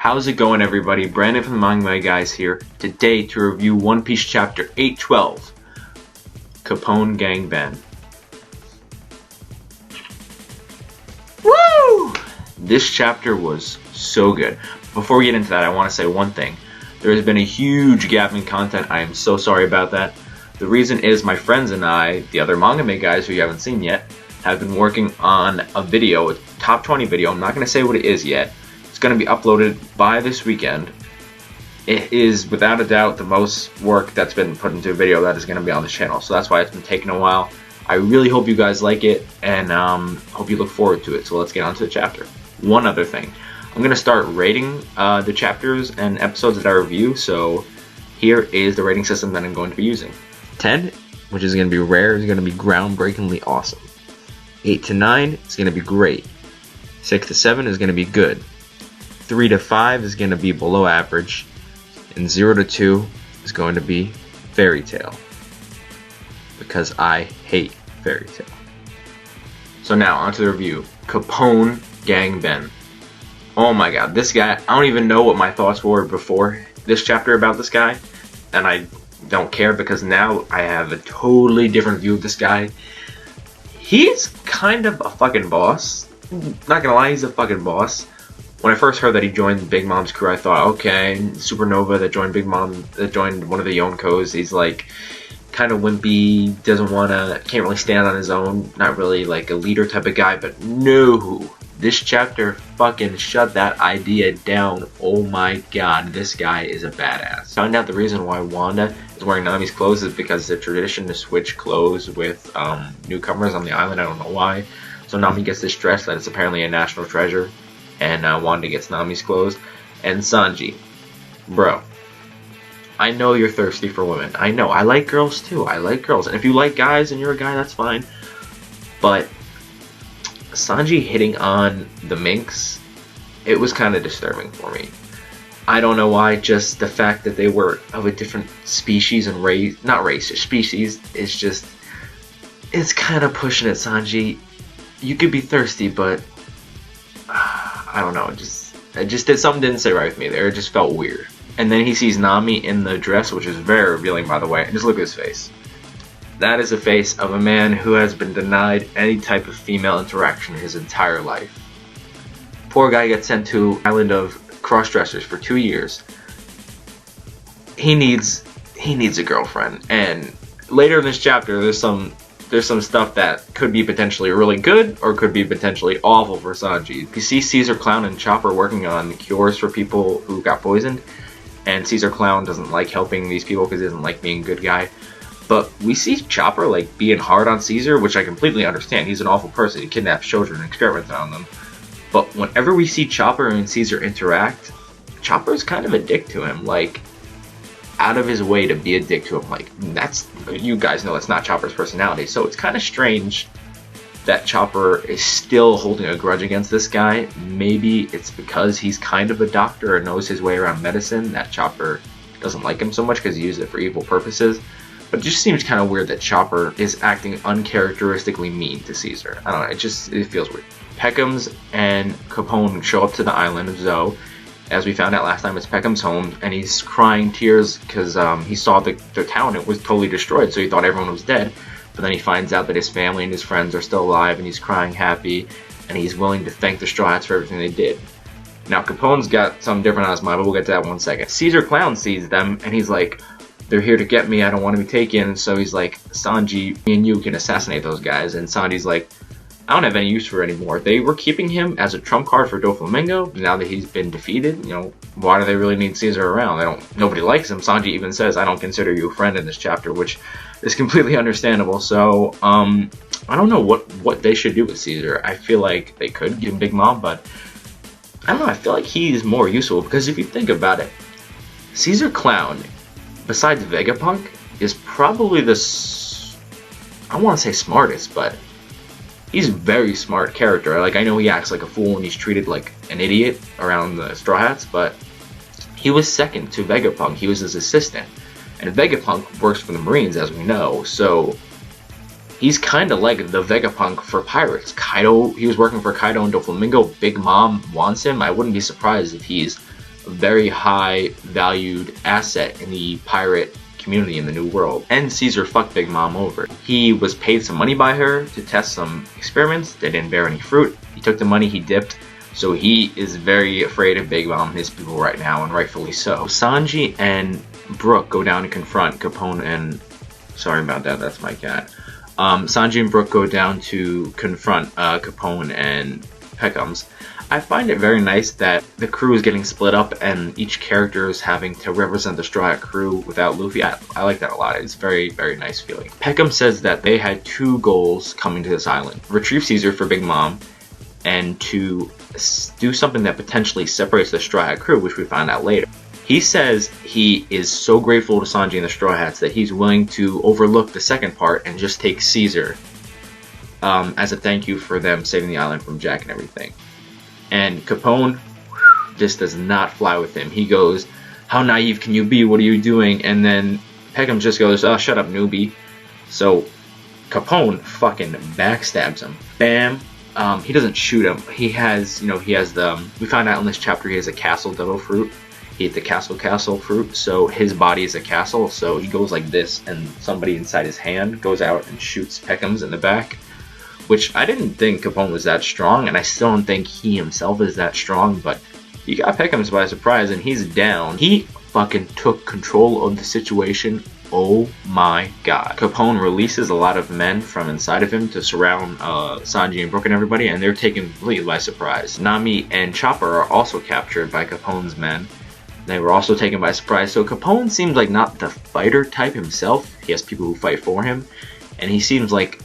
How's it going, everybody? Brandon from the Manga Guys here, today to review One Piece Chapter 812, Capone Gang Ben. Woo! This chapter was so good. Before we get into that, I want to say one thing. There has been a huge gap in content. I am so sorry about that. The reason is my friends and I, the other Manga Guys who you haven't seen yet, have been working on a video, a top 20 video. I'm not going to say what it is yet. It's going to be uploaded by this weekend. It is without a doubt the most work that's been put into a video that is going to be on the channel, so that's why it's been taking a while. I really hope you guys like it, and hope you look forward to it. So let's get on to the chapter. One other thing, I'm going to start rating the chapters and episodes that I review, so here is the rating system that I'm going to be using. 10, which is going to be rare, is going to be groundbreakingly awesome. 8 to 9 is going to be great. 6 to 7 is going to be good. 3 to 5 is going to be below average, and 0 to 2 is going to be fairy tale, because I hate fairy tale. So now, on to the review. Capone Gang Ben. Oh my god, this guy, I don't even know what my thoughts were before this chapter about this guy, and I don't care because now I have a totally different view of this guy. He's kind of a fucking boss. Not gonna lie, he's a fucking boss. When I first heard that he joined Big Mom's crew, I thought, okay, Supernova that joined Big Mom, that joined one of the Yonkos, he's like kind of wimpy, can't really stand on his own, not really like a leader type of guy, but no, this chapter fucking shut that idea down. Oh my god, this guy is a badass. Found out the reason why Wanda is wearing Nami's clothes is because it's a tradition to switch clothes with newcomers on the island. I don't know why. So Nami gets this dress that is apparently a national treasure, and Wanda gets Nami's clothes. And Sanji, bro, I know you're thirsty for women. I know. I like girls too. I like girls. And if you like guys and you're a guy, that's fine. But Sanji hitting on the minks, it was kind of disturbing for me. I don't know why, just the fact that they were of a different species and race, not race, species, is just, it's kind of pushing it, Sanji. You could be thirsty, but I don't know, it just did something didn't sit right with me there. It just felt weird. And then he sees Nami in the dress, which is very revealing, by the way. And just look at his face. That is a face of a man who has been denied any type of female interaction his entire life. Poor guy gets sent to an island of cross-dressers for 2 years. He needs a girlfriend. And later in this chapter, there's some stuff that could be potentially really good or could be potentially awful for Sanji. You see Caesar Clown and Chopper working on cures for people who got poisoned, and Caesar Clown doesn't like helping these people because he doesn't like being a good guy. But we see Chopper like being hard on Caesar, which I completely understand. He's an awful person. He kidnaps children and experiments on them. But whenever we see Chopper and Caesar interact, Chopper's kind of a dick to him. Like, out of his way to be a dick to him. Like, that's, you guys know that's not Chopper's personality. So it's kind of strange that Chopper is still holding a grudge against this guy. Maybe it's because he's kind of a doctor and knows his way around medicine that Chopper doesn't like him so much because he used it for evil purposes. But it just seems kind of weird that Chopper is acting uncharacteristically mean to Caesar. I don't know, it feels weird. Peckham's and Capone show up to the island of Zoe. As we found out last time, it's Peckham's home, and he's crying tears because he saw the town. It was totally destroyed, so he thought everyone was dead. But then he finds out that his family and his friends are still alive, and he's crying happy, and he's willing to thank the Straw Hats for everything they did. Now, Capone's got something different on his mind, but we'll get to that in 1 second. Caesar Clown sees them, and he's like, they're here to get me, I don't want to be taken. So he's like, Sanji, me and you can assassinate those guys. And Sanji's like, I don't have any use for it anymore. They were keeping him as a trump card for Doflamingo. Now that he's been defeated, you know, why do they really need Caesar around? Nobody likes him. Sanji even says, I don't consider you a friend in this chapter, which is completely understandable. So, I don't know what they should do with Caesar. I feel like they could give him Big Mom, but I don't know, I feel like he's more useful because if you think about it, Caesar Clown, besides Vegapunk, is probably I want to say smartest, but he's a very smart character. Like, I know he acts like a fool and he's treated like an idiot around the Straw Hats, but he was second to Vegapunk. He was his assistant. And Vegapunk works for the Marines, as we know, so he's kind of like the Vegapunk for pirates. Kaido, he was working for Kaido and Doflamingo. Big Mom wants him. I wouldn't be surprised if he's a very high valued asset in the pirate community in the New World. And Caesar fucked Big Mom over. He was paid some money by her to test some experiments. They didn't bear any fruit. He took the money, he dipped. So he is very afraid of Big Mom and his people right now, and rightfully so. Sanji and Brook go down to confront Capone and... Sorry about that, that's my cat. Sanji and Brook go down to confront Capone and Peckham's. I find it very nice that the crew is getting split up and each character is having to represent the Straw Hat crew without Luffy. I like that a lot. It's very, very nice feeling. Peckham says that they had two goals coming to this island. Retrieve Caesar for Big Mom, and to do something that potentially separates the Straw Hat crew, which we find out later. He says he is so grateful to Sanji and the Straw Hats that he's willing to overlook the second part and just take Caesar as a thank you for them saving the island from Jack and everything. And Capone just does not fly with him. He goes, "How naive can you be? What are you doing?" And then Peckham just goes, "Oh, shut up, newbie." So Capone fucking backstabs him. Bam. He doesn't shoot him. He has, we found out in this chapter he has a castle devil fruit. He ate the castle fruit, so his body is a castle. So he goes like this, and somebody inside his hand goes out and shoots Peckham's in the back. Which I didn't think Capone was that strong, and I still don't think he himself is that strong, but he got Peckham's by surprise, and he's down. He fucking took control of the situation. Oh my god. Capone releases a lot of men from inside of him to surround Sanji and Brook and everybody, and they're taken completely by surprise. Nami and Chopper are also captured by Capone's men. They were also taken by surprise, so Capone seems like not the fighter type himself. He has people who fight for him, and he seems like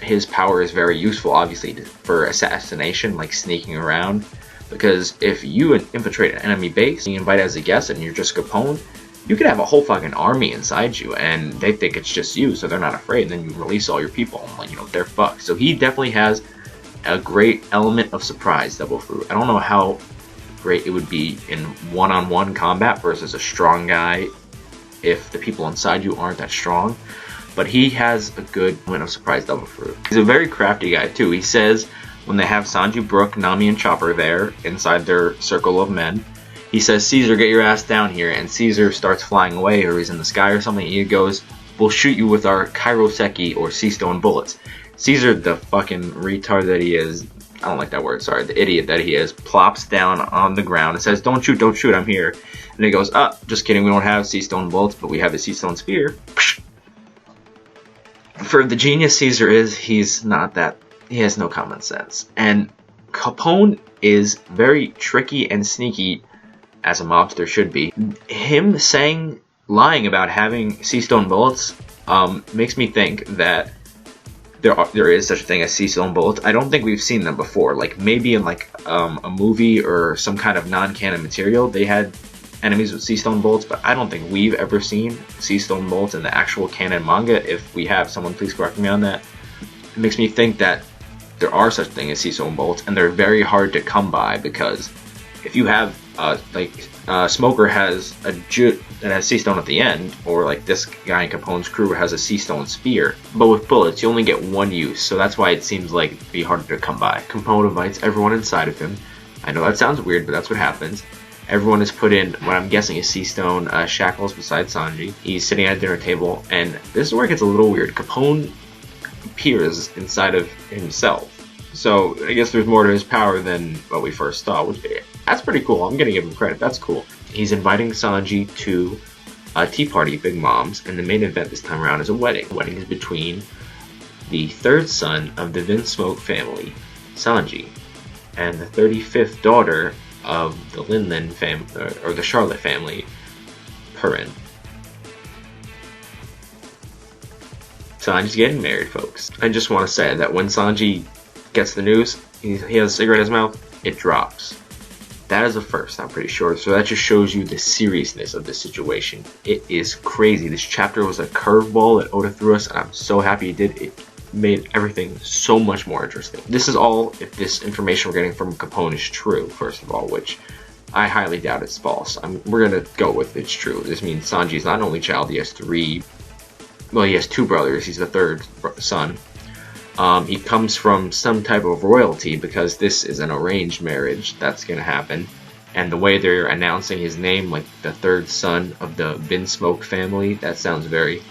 his power is very useful, obviously, for assassination, like sneaking around. Because if you infiltrate an enemy base, you invite as a guest, and you're just Capone, you could have a whole fucking army inside you, and they think it's just you, so they're not afraid. And then you release all your people, and like, they're fucked. So he definitely has a great element of surprise, Devil Fruit. I don't know how great it would be in one-on-one combat versus a strong guy if the people inside you aren't that strong. But he has a good element of surprise Devil Fruit. He's a very crafty guy too. He says when they have Sanji, Brook, Nami, and Chopper there inside their circle of men, he says, "Caesar, get your ass down here." And Caesar starts flying away, or he's in the sky or something. And he goes, "We'll shoot you with our Kairoseki or sea stone bullets." Caesar, the fucking retard that he is, I don't like that word, sorry, the idiot that he is, plops down on the ground and says, don't shoot, I'm here." And he goes, just kidding, we don't have sea stone bullets, but we have a sea stone spear. For the genius Caesar is, he has no common sense. And Capone is very tricky and sneaky, as a mobster should be. Him lying about having sea stone bullets makes me think that there is such a thing as sea stone bullets. I don't think we've seen them before. Like maybe in like a movie or some kind of non-canon material, they had enemies with sea stone bullets, but I don't think we've ever seen sea stone bullets in the actual canon manga. If we have, someone please correct me on that. It makes me think that there are such things as sea stone bullets, and they're very hard to come by, because if you have Smoker has a jute that has sea stone at the end, or like this guy in Capone's crew has a sea stone spear, but with bullets you only get one use, so that's why it seems like it'd be harder to come by. Capone invites everyone inside of him. I know that sounds weird, but that's what happens. Everyone is put in what I'm guessing is sea stone shackles beside Sanji. He's sitting at a dinner table, and this is where it gets a little weird. Capone appears inside of himself, so I guess there's more to his power than what we first thought. That's pretty cool. I'm gonna give him credit. That's cool. He's inviting Sanji to a tea party, Big Mom's, and the main event this time around is a wedding. The wedding is between the third son of the Vinsmoke family, Sanji, and the 35th daughter of the Linlin family, or the Charlotte family, Purin. Sanji's getting married, folks. I just want to say that when Sanji gets the news, he has a cigarette in his mouth, it drops. That is a first, I'm pretty sure. So that just shows you the seriousness of the situation. It is crazy. This chapter was a curveball that Oda threw us, and I'm so happy he did. It made everything so much more interesting. This is all if this information we're getting from Capone is true, first of all, which I highly doubt it's false. We're going to go with it's true. This means Sanji's not an only child, he has he has two brothers, he's the third son. He comes from some type of royalty, because this is an arranged marriage that's going to happen. And the way they're announcing his name, like the third son of the Vinsmoke family, that sounds very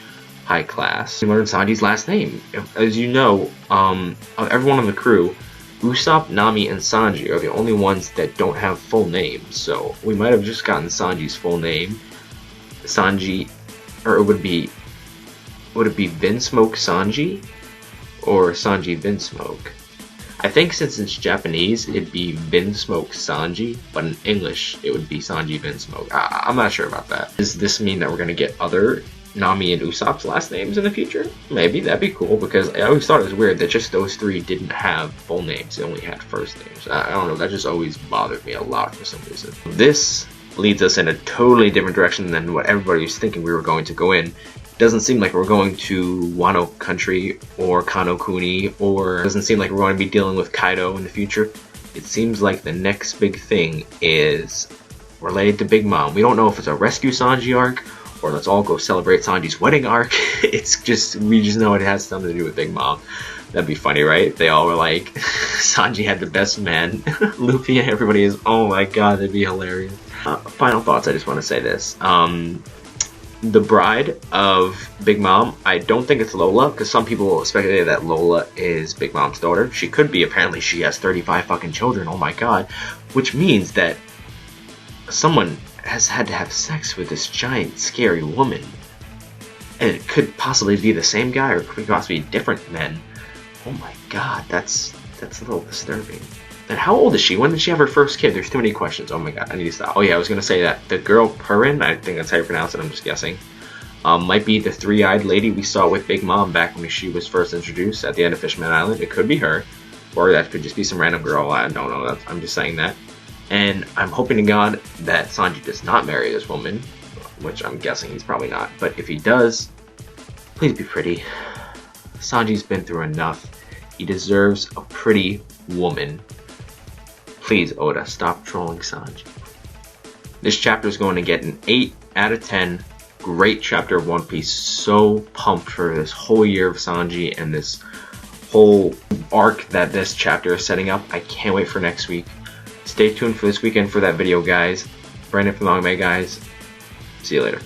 high class. We learned Sanji's last name. As you know, everyone on the crew, Usopp, Nami, and Sanji are the only ones that don't have full names. So we might have just gotten Sanji's full name. Sanji, or would it be Vinsmoke Sanji? Or Sanji Vinsmoke? I think since it's Japanese, it'd be Vinsmoke Sanji, but in English, it would be Sanji Vinsmoke. I'm not sure about that. Does this mean that we're going to get other Nami and Usopp's last names in the future? Maybe, that'd be cool, because I always thought it was weird that just those three didn't have full names, they only had first names. I don't know, that just always bothered me a lot for some reason. This leads us in a totally different direction than what everybody was thinking we were going to go in. Doesn't seem like we're going to Wano Country or Kano Kuni, or doesn't seem like we're going to be dealing with Kaido in the future. It seems like the next big thing is related to Big Mom. We don't know if it's a Rescue Sanji arc, or let's all go celebrate Sanji's wedding arc. We just know it has something to do with Big Mom. That'd be funny, right? They all were like, Sanji had the best men. Luffy and everybody is, oh my god, that'd be hilarious. Final thoughts, I just want to say this. The bride of Big Mom, I don't think it's Lola, because some people speculated that Lola is Big Mom's daughter. She could be. Apparently she has 35 fucking children, oh my god. Which means that someone has had to have sex with this giant, scary woman. And it could possibly be the same guy, or it could possibly be different men. Oh my god, that's a little disturbing. And how old is she? When did she have her first kid? There's too many questions. Oh my god, I need to stop. Oh yeah, I was going to say that the girl Purin, I think that's how you pronounce it, I'm just guessing, might be the three-eyed lady we saw with Big Mom back when she was first introduced at the end of Fishman Island. It could be her, or that could just be some random girl. I don't know. I'm just saying that. And I'm hoping to God that Sanji does not marry this woman, which I'm guessing he's probably not. But if he does, please be pretty. Sanji's been through enough. He deserves a pretty woman. Please, Oda, stop trolling Sanji. This chapter is going to get an 8 out of 10. Great chapter of One Piece. So pumped for this whole year of Sanji and this whole arc that this chapter is setting up. I can't wait for next week. Stay tuned for this weekend for that video, guys. Brandon from Long May, guys. See you later.